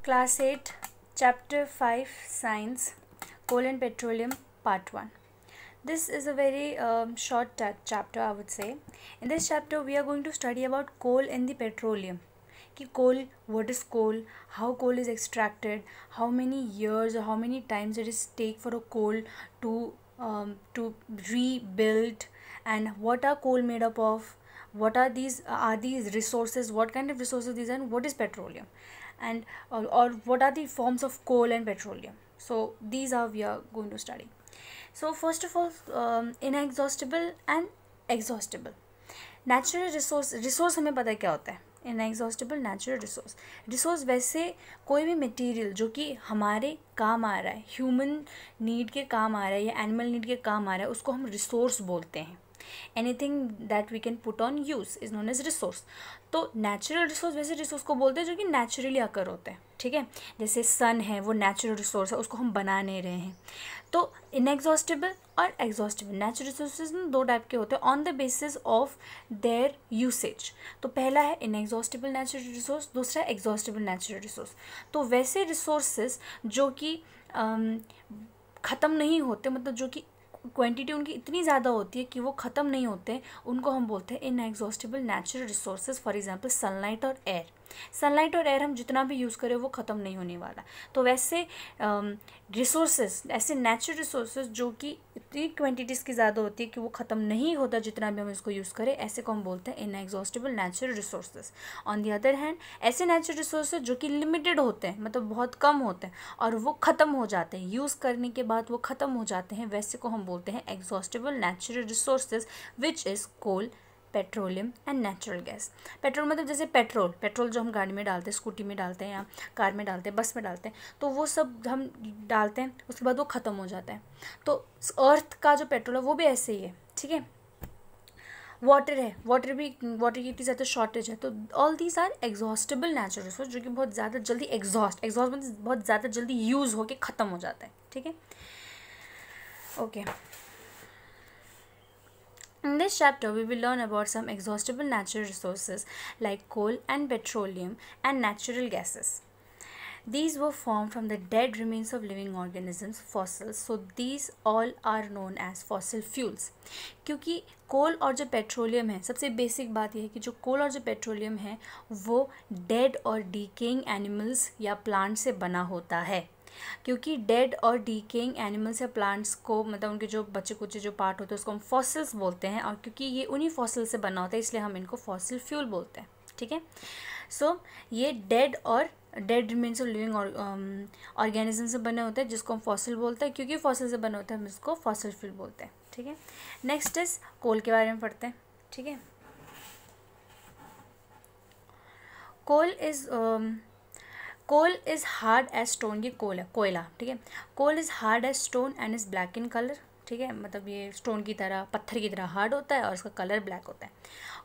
Class 8, Chapter 5, Science, Coal and Petroleum, Part 1. This is a very short chapter, I would say. In this chapter, we are going to study about coal and the petroleum. Coal, what is coal, how coal is extracted, how many years or how many times it is take for a coal to rebuild, and what are coal made up of, what are these resources, what kind of resources these are, and what is petroleum, and or what are the forms of coal and petroleum. So these are we are going to study. So first of all, inexhaustible and exhaustible. Natural resource हमें पता है क्या होता है. Inexhaustible natural resource वैसे कोई भी material जो कि हमारे काम आ रहा है, ह्यूमन नीड के काम आ रहा है या एनिमल नीड के काम आ रहा है, उसको हम रिसोर्स बोलते हैं. Anything that we can put on use is known as resource. तो नेचुरल रिसोर्स वैसे रिसोर्स को बोलते हैं जो कि नेचुरली अकर होते हैं. ठीक है, जैसे सन है, वो नेचुरल रिसोर्स है, उसको हम बना नहीं रहे हैं. तो इनएग्जॉस्टिबल और एग्जॉस्टिबल नेचुरल रिसोर्सेज दो टाइप के होते हैं on the basis of their usage. तो पहला है इनएग्जॉस्टिबल नेचुरल रिसोर्स, दूसरा है एग्जॉस्टिबल नेचुरल रिसोर्स. तो वैसे रिसोर्सेज जो कि ख़त्म नहीं होते, मतलब जो कि क्वांटिटी उनकी इतनी ज़्यादा होती है कि वो ख़त्म नहीं होते, उनको हम बोलते हैं inexhaustible natural resources. For example sunlight और एयर. सनलाइट और एयर हम जितना भी यूज़ करें वो ख़त्म नहीं होने वाला. तो वैसे रिसोर्सेज, ऐसे नेचुरल रिसोर्सेज जो कि इतनी क्वांटिटीज़ की ज़्यादा होती है कि वो ख़त्म नहीं होता जितना भी हम इसको यूज़ करें, ऐसे को हम बोलते हैं inexhaustible natural resources. On the other hand ऐसे नेचुरल रिसोर्सेज जो कि लिमिटेड होते हैं, मतलब बहुत कम होते हैं और वो ख़त्म हो जाते हैं, यूज़ करने के बाद वो ख़त्म हो जाते हैं, वैसे को हम बोलते हैं exhaustible natural resources, which is coal, petroleum and natural gas. Petrol मतलब जैसे पेट्रोल जो हम गाड़ी में डालते हैं, स्कूटी में डालते हैं या कार में डालते हैं, बस में डालते हैं, तो वो सब हम डालते हैं, उसके बाद वो ख़त्म हो जाता है. तो अर्थ का जो पेट्रोल है वो भी ऐसे ही है. ठीक है, वाटर है, वाटर की इतनी ज़्यादा शॉर्टेज है. तो all these are exhaustible natural resource जो कि बहुत ज़्यादा जल्दी एग्जॉस्ट मतलब बहुत ज़्यादा जल्दी यूज़ होके ख़त्म हो जाता है. ठीक है, okay. In this chapter, we will learn about some exhaustible natural resources like coal and petroleum and natural gases. These were formed from the dead remains of living organisms, fossils, so these all are known as fossil fuels. क्योंकि कोल और जो petroleum है, सबसे basic बात यह है कि जो कोल और जो पेट्रोलियम है वो डेड और डीकेइंग एनिमल्स या प्लांट से बना होता है. क्योंकि डेड और डीकेइंग एनिमल्स या प्लांट्स को, मतलब उनके जो बचे कुचे जो पार्ट होते हैं उसको हम फॉसिल्स बोलते हैं, और क्योंकि ये उन्हीं फॉसिल से बना होता है इसलिए हम इनको फॉसिल फ्यूल बोलते हैं. ठीक है, सो ये dead remains of living organism से बने होते हैं जिसको हम फॉसिल बोलते हैं. क्योंकि फॉसिल से बने होते हैं हम इसको फॉसिल फ्यूल बोलते हैं. ठीक है, नेक्स्ट इज कोल के बारे में पढ़ते हैं. ठीक है, coal is hard as stone. ये कोल है, कोयला. ठीक है, coal is hard as stone and is black in colour. ठीक है, मतलब ये स्टोन की तरह, पत्थर की तरह हार्ड होता है और इसका कलर ब्लैक होता है.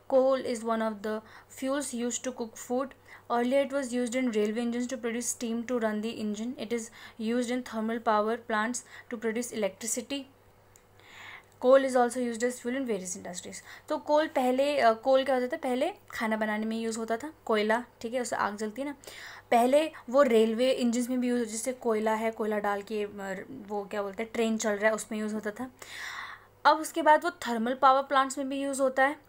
Coal is one of the fuels use to cook food. Earlier it was used in railway engines to produce steam to run the engine. It is used in thermal power plants to produce electricity. Coal is also use as fuel in various industries. तो coal कोल क्या होता था, पहले खाना बनाने में use होता था, कोयला. ठीक है, उससे आग जलती है ना. पहले वो रेलवे इंजन्स में भी यूज़, जिससे कोयला है, कोयला डाल के वो क्या बोलते हैं, ट्रेन चल रहा है, उसमें यूज़ होता था. अब उसके बाद वो थर्मल पावर प्लांट्स में भी यूज़ होता है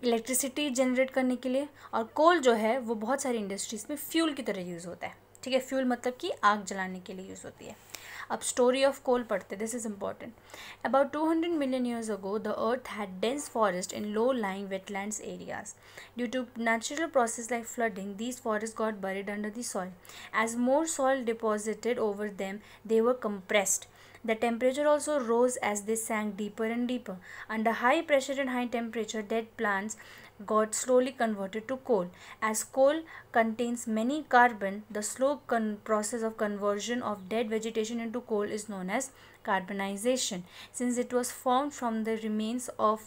इलेक्ट्रिसिटी जनरेट करने के लिए. और कोल जो है वो बहुत सारी इंडस्ट्रीज़ में फ्यूल की तरह यूज़ होता है. ठीक है, फ्यूल मतलब कि आग जलाने के लिए यूज़ होती है. अब स्टोरी ऑफ कोल पढ़ते, this is important. About 200 million years ago, the earth had dense forest in low-lying wetlands areas. Due to natural process like flooding, these forests got buried under the soil. As more soil deposited over them, they were compressed. The temperature also rose as they sank deeper and deeper. Under high pressure and high temperature, dead plants got slowly converted to coal. As coal contains many carbon, the slow process of conversion of dead vegetation into coal is known as carbonization. Since it was formed from the remains of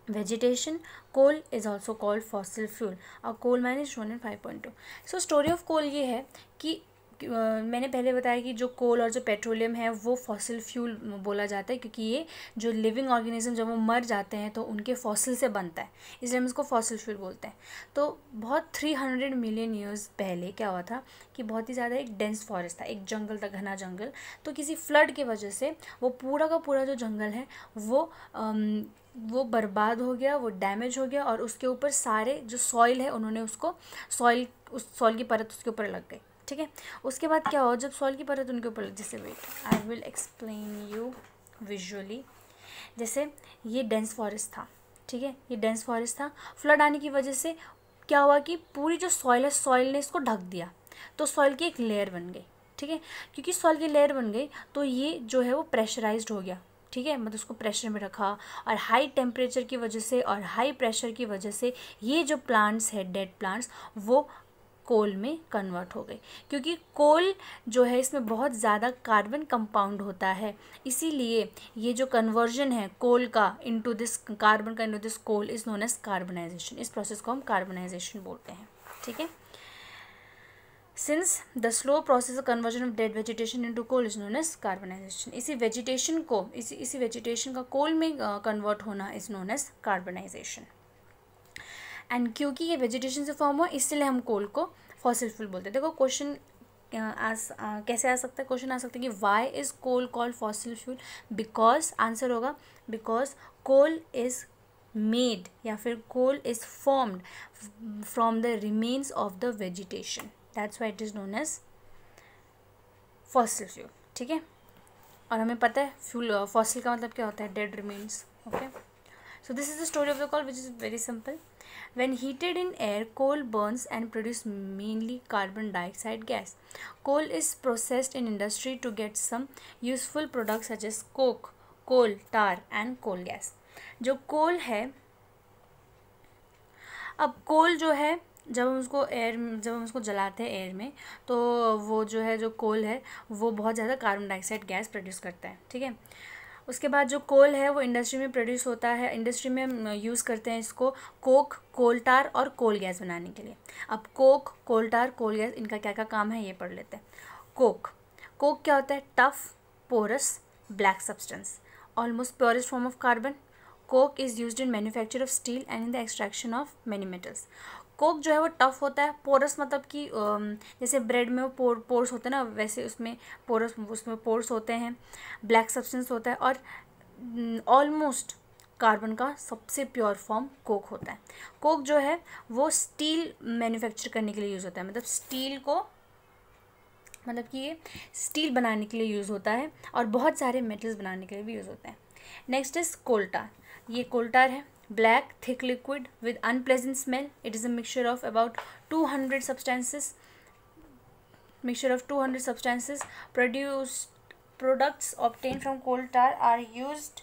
vegetation, coal is also called fossil fuel. Our coal mine is shown in 5.2. So story of coal ये है कि मैंने पहले बताया कि जो कोल और जो पेट्रोलियम है वो फॉसिल फ्यूल बोला जाता है, क्योंकि ये जो लिविंग ऑर्गेनिज्म जब वो मर जाते हैं तो उनके फॉसिल से बनता है, इसलिए हम इसको फॉसिल फ्यूल बोलते हैं। तो बहुत 300 मिलियन ईयर्स पहले क्या हुआ था कि बहुत ही ज़्यादा एक डेंस फॉरेस्ट था, एक जंगल था, घना जंगल। तो किसी फ्लड की वजह से वो पूरा का पूरा जो जंगल है वो बर्बाद हो गया, वो डैमेज हो गया, और उसके ऊपर सारे जो सॉइल है उन्होंने उसको उस सॉइल की परत उसके ऊपर लग गई। ठीक है, उसके बाद क्या हुआ, जब सॉइल की परत उनके ऊपर लग, जैसे wait I will explain you visually. जैसे ये डेंस फॉरेस्ट था, ठीक है, ये डेंस फॉरेस्ट था। फ्लड आने की वजह से क्या हुआ कि पूरी जो सॉइल है, सॉइल ने इसको ढक दिया, तो सॉइल की एक लेयर बन गई। ठीक है, क्योंकि सॉइल की लेयर बन गई तो ये जो है वो प्रेशराइज्ड हो गया। ठीक है, मतलब उसको प्रेशर में रखा, और हाई टेम्परेचर की वजह से और हाई प्रेशर की वजह से ये जो प्लांट्स है, डेड प्लांट्स, वो कोल में कन्वर्ट हो गए। क्योंकि कोल जो है इसमें बहुत ज़्यादा कार्बन कंपाउंड होता है, इसीलिए ये जो कन्वर्जन है कोल का इनटू दिस कार्बन का into this coal is known as carbonisation. इस प्रोसेस को हम कार्बनाइजेशन बोलते हैं। ठीक है, since the slow process of conversion of dead vegetation into coal is known as carbonisation. इसी वेजिटेशन का कोल में कन्वर्ट होना is known as carbonisation. And क्योंकि ये वेजिटेशन से फॉर्म हुआ इसलिए हम कोल को फॉसिल फ्यूल बोलते हैं। देखो क्वेश्चन कैसे आ सकता है, क्वेश्चन आ सकता है कि why is coal called fossil fuel. Because answer होगा बिकॉज कोल इज़ मेड या फिर coal is formed from the remains of the vegetation, that's why it is known as fossil fuel. ठीक है, और हमें पता है फ्यूल फॉसिल का मतलब क्या होता है, dead remains. Okay, so this is the story of the coal, which is very simple. When heated in air, coal burns and produces mainly carbon dioxide gas. Coal is processed in industry to get some useful products such as coke, coal tar and coal gas. जो कोल है, अब कोल जो है जब हम उसको जलाते हैं एयर में, तो वो जो है जो कोल है वो बहुत ज़्यादा कार्बन डाइऑक्साइड गैस प्रोड्यूस करता है। ठीक है, उसके बाद जो कोल है वो इंडस्ट्री में प्रोड्यूस होता है, इंडस्ट्री में हम यूज़ करते हैं इसको कोक, कोल टार और कोल गैस बनाने के लिए। अब कोक, कोल टार, कोल गैस, इनका क्या क्या काम है ये पढ़ लेते हैं। कोक क्या होता है, tough, porous, black substance, almost purest form of carbon. Coke is used in manufacture of steel and in the extraction of many metals. Coke जो है वो टफ़ होता है, पोरस मतलब कि जैसे ब्रेड में वो पोर्स होते हैं ना, वैसे उसमें पोर्स होते हैं। ब्लैक सब्सटेंस होता है, और ऑलमोस्ट कार्बन का सबसे प्योर फॉर्म कोक होता है। कोक जो है वो स्टील मैन्युफैक्चर करने के लिए यूज़ होता है, मतलब कि ये स्टील बनाने के लिए यूज़ होता है, और बहुत सारे मेटल्स बनाने के लिए भी यूज़ होते हैं। नेक्स्ट इज़ कोल टार। ये कोल टार है, black thick liquid with unpleasant smell. It is a mixture of about 200 substances. Products obtained from coal tar are used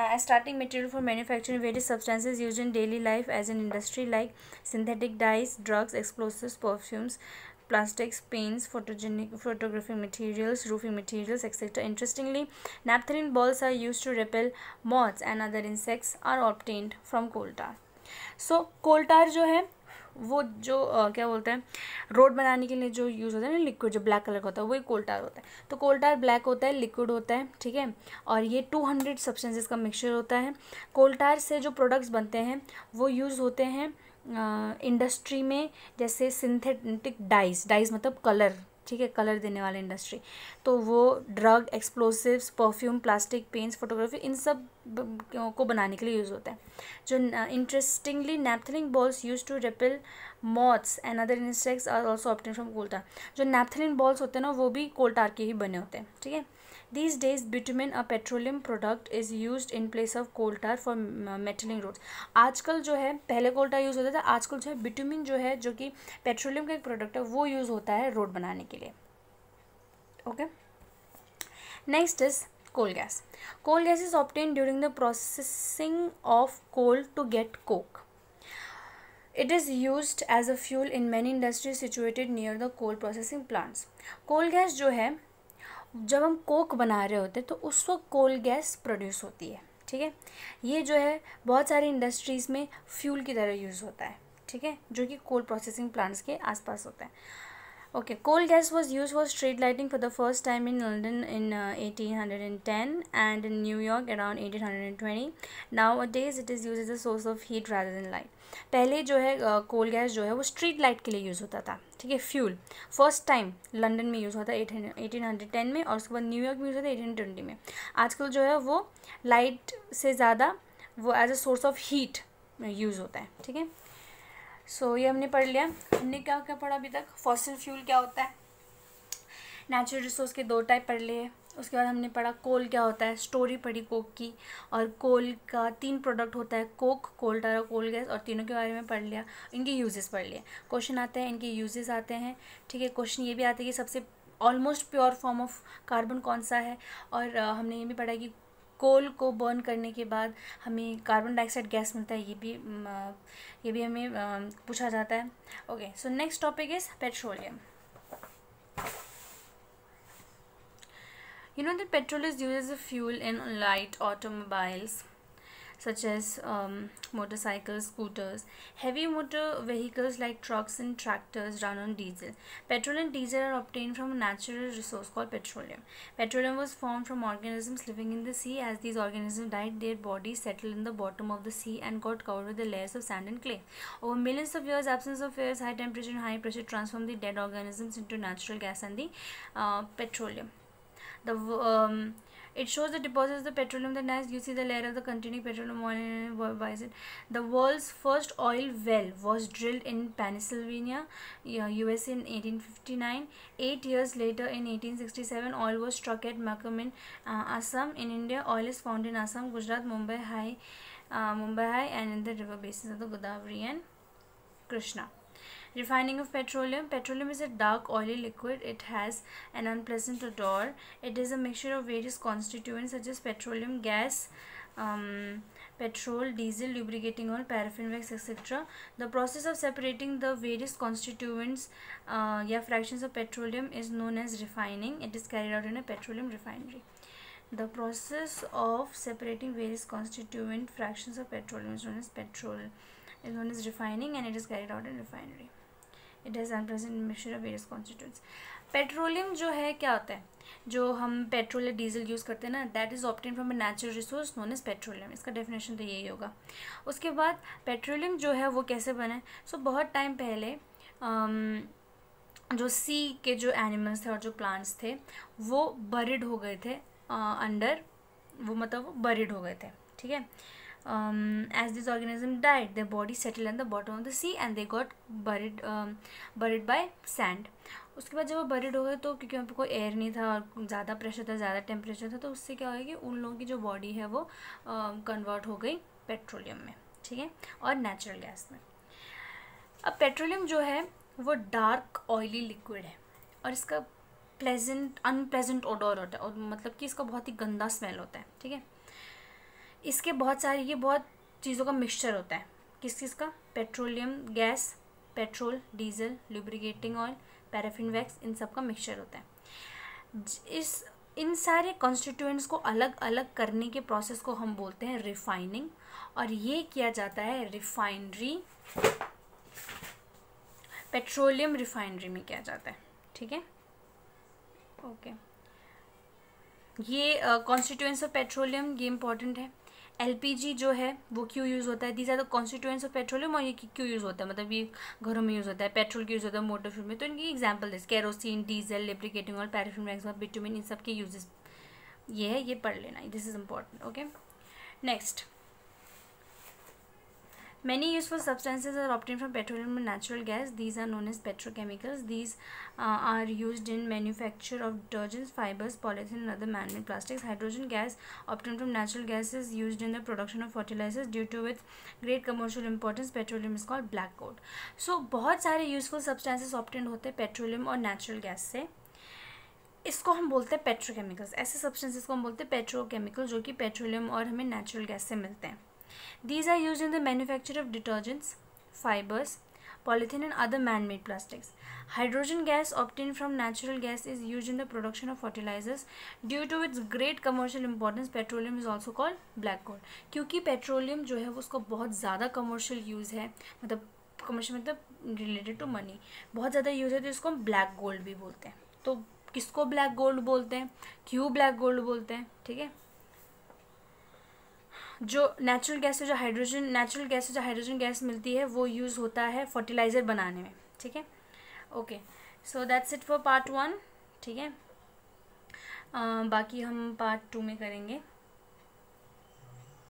as starting material for manufacturing various substances used in daily life as in industry, like synthetic dyes, drugs, explosives, perfumes, plastics, paints, photographic materials, roofing materials, etc. Interestingly, naphthalene balls are used to repel moths and other insects are obtained from coal tar. So coal tar जो है वो जो क्या बोलते हैं, road बनाने के लिए जो यूज़ होता है ना, लिक्विड जो ब्लैक कलर का होता है वही कोल टार होता है। तो कोल टार ब्लैक होता है, लिक्विड होता है। ठीक है, और ये 200 सब्सटेंसेस का मिक्सचर होता है। कोल टार से जो प्रोडक्ट्स बनते हैं वो यूज़ होते हैं इंडस्ट्री में, जैसे सिंथेटिक डाइज मतलब कलर। ठीक है, कलर देने वाले इंडस्ट्री, तो वो drug, explosives, perfume, plastic, paints, photography, इन सब को बनाने के लिए यूज़ होता है। जो interestingly naphthalene balls used to repel moths and other insects are also obtain from coal tar. जो नैप्थलीन बॉल्स होते हैं ना वो भी कोल टार के ही बने होते हैं। ठीक है, These days, bitumen, a petroleum product, is used in place of coal tar for metaling roads. आजकल जो है, पहले कोल टार यूज़ होता था, आजकल जो है बिटुमिन जो है, जो कि पेट्रोलियम का एक प्रोडक्ट है, वो यूज़ होता है रोड बनाने के लिए। Okay, next is coal gas. Coal gas is obtained during the processing of coal to get coke. It is used as a fuel in many industries situated near the coal processing plants. Coal gas जो है, जब हम Coke बना रहे होते हैं तो उस वक्त कोल गैस प्रोड्यूस होती है। ठीक है, ये जो है बहुत सारी इंडस्ट्रीज़ में फ्यूल की तरह यूज़ होता है। ठीक है, जो कि कोल प्रोसेसिंग प्लांट्स के आसपास होता है। Okay, coal gas was used for street lighting for the first time in London in 1810 and in New York around 1820. Nowadays it is used as a source of heat rather than light. पहले जो है कोल gas जो है वो street light के लिए use होता था, ठीक है, फ्यूल. फर्स्ट टाइम लंदन में यूज़ हुआ था 1810 में, और उसके बाद न्यूयॉर्क में यूज़ हुआ था 1820 में. आजकल जो है वो लाइट से ज़्यादा वो as a source of heat use होता है, ठीक है. सो ये हमने पढ़ लिया. हमने क्या क्या पढ़ा अभी तक? फॉसिल फ्यूल क्या होता है, नेचुरल रिसोर्स के 2 टाइप पढ़ लिए. उसके बाद हमने पढ़ा कोल क्या होता है, स्टोरी पढ़ी कोक की, और कोल का 3 प्रोडक्ट होता है, कोक, कोल tar और कोल गैस, और तीनों के बारे में पढ़ लिया. इनके यूजेस पढ़ लिए. क्वेश्चन आते हैं, इनके यूजेस आते हैं, ठीक है. क्वेश्चन ये भी आते हैं कि सबसे almost pure form of carbon कौन सा है, और हमने ये भी पढ़ा कि कोल को बर्न करने के बाद हमें कार्बन डाइऑक्साइड गैस मिलता है, ये भी हमें पूछा जाता है. Okay, so next topic is petroleum. You know that petrol is used as a fuel in light automobiles such as motorcycles, scooters. Heavy motor vehicles like trucks and tractors run on diesel. Petrol and diesel are obtained from a natural resource called petroleum. Petroleum was formed from organisms living in the sea. As these organisms died, their bodies settled in the bottom of the sea and got covered with the layers of sand and clay. Over millions of years, absence of air, high temperature and high pressure transformed the dead organisms into natural gas and the petroleum. It shows the deposits of the petroleum. Then as you see the layer of the containing petroleum oil, why is it? The world's first oil well was drilled in Pennsylvania, USA in 1859. 8 years later, in 1867, oil was struck at Makam in Assam. In India, oil is found in Assam, Gujarat, Mumbai High, and in the river basins of the Godavari and Krishna. Refining of petroleum. Petroleum is a dark oily liquid. It has an unpleasant odor. It is a mixture of various constituents such as petroleum gas, petrol, diesel, lubricating oil, paraffin wax, etc. The process of separating the various constituents fractions of petroleum is known as refining. It is carried out in a petroleum refinery. The process of separating various constituent fractions of petroleum is known as refining, and it is carried out in refinery. It has unpleasant mixture of various constituents. Petroleum जो है क्या होता है, जो हम petrol या diesel use करते हैं ना, that is obtain from a natural resource known as petroleum. इसका डेफिनेशन तो यही होगा. उसके बाद पेट्रोलियम जो है वो कैसे बना है. सो बहुत टाइम पहले जो सी के जो एनिमल्स थे और जो प्लांट्स थे वो बरिड हो गए थे अंडर, वो मतलब बरिड हो गए थे, ठीक है. As this organism died, their body settled at the bottom of the sea and they got buried by sand. उसके बाद जब वो बरिड हो गए तो क्योंकि वहाँ पे कोई एयर नहीं था और ज़्यादा प्रेशर था, ज़्यादा टेम्परेचर था, तो उससे क्या होगा कि उन लोगों की जो बॉडी है वो कन्वर्ट हो गई पेट्रोलियम में, ठीक है, और नेचुरल गैस में. अब पेट्रोलियम जो है वो डार्क ऑयली लिक्विड है और इसका अनप्लेजेंट ओडोर होता है, और मतलब कि इसका बहुत ही गंदा स्मेल होता है, ठीक है. इसके बहुत सारे ये बहुत चीज़ों का मिक्सचर होता है. किस चीज़ का? Petroleum gas, petrol, diesel, lubricating oil, paraffin wax, इन सब का मिक्सचर होता है. इन सारे कॉन्स्टिट्यूएंट्स को अलग अलग करने के प्रोसेस को हम बोलते हैं रिफाइनिंग, और ये किया जाता है रिफाइनरी, पेट्रोलियम रिफाइनरी में किया जाता है, ठीक है. ओके, ये कॉन्स्टिट्यूएंट्स ऑफ पेट्रोलियम ये इंपॉर्टेंट है. एलपीजी जो है वो क्यों यूज़ होता है, these are the constituents of petroleum, और ये क्यों यूज़ होता है, मतलब ये घरों में यूज़ होता है, पेट्रोल की यूज़ होता है मोटर फ्यूल में. तो इनकी एग्जांपल है kerosene, diesel, lubricating oil, paraffin wax, bitumen, इन सब के यूजेस ये है, ये पढ़ लेना, this is important. Okay, next. Many useful substances are obtained from petroleum and natural gas. These are known as petrochemicals. These are used in manufacture of detergents, fibers, polythene, and other man-made plastics. Hydrogen gas obtained from natural gas is used in the production of fertilizers. Due to its great commercial importance, petroleum is called black gold. So बहुत सारे useful substances obtained होते हैं petroleum और natural gas से. इसको हम बोलते हैं पेट्रोकेमिकल्स. ऐसे सब्सटेंसेस को हम बोलते हैं पेट्रोकेमिकल, जो कि पेट्रोलियम और हमें नेचुरल गैस से मिलते हैं. These are used in the manufacture of detergents, fibers, polythene, and other man-made plastics. Hydrogen gas obtained from natural gas is used in the production of fertilizers. Due to its great commercial importance, petroleum is also called black gold. क्योंकि petroleum जो है वो उसका बहुत ज़्यादा commercial use है, मतलब commercial मतलब रिलेटेड टू मनी, बहुत ज़्यादा यूज है, तो इसको हम ब्लैक गोल्ड भी बोलते हैं। तो किसको ब्लैक गोल्ड बोलते हैं, क्यों ब्लैक गोल्ड बोलते हैं, ठीक है। जो नेचुरल गैस से जो हाइड्रोजन गैस मिलती है वो यूज़ होता है फर्टिलाइज़र बनाने में, ठीक है। Okay, so that's it for part 1, ठीक है। बाकी हम पार्ट 2 में करेंगे।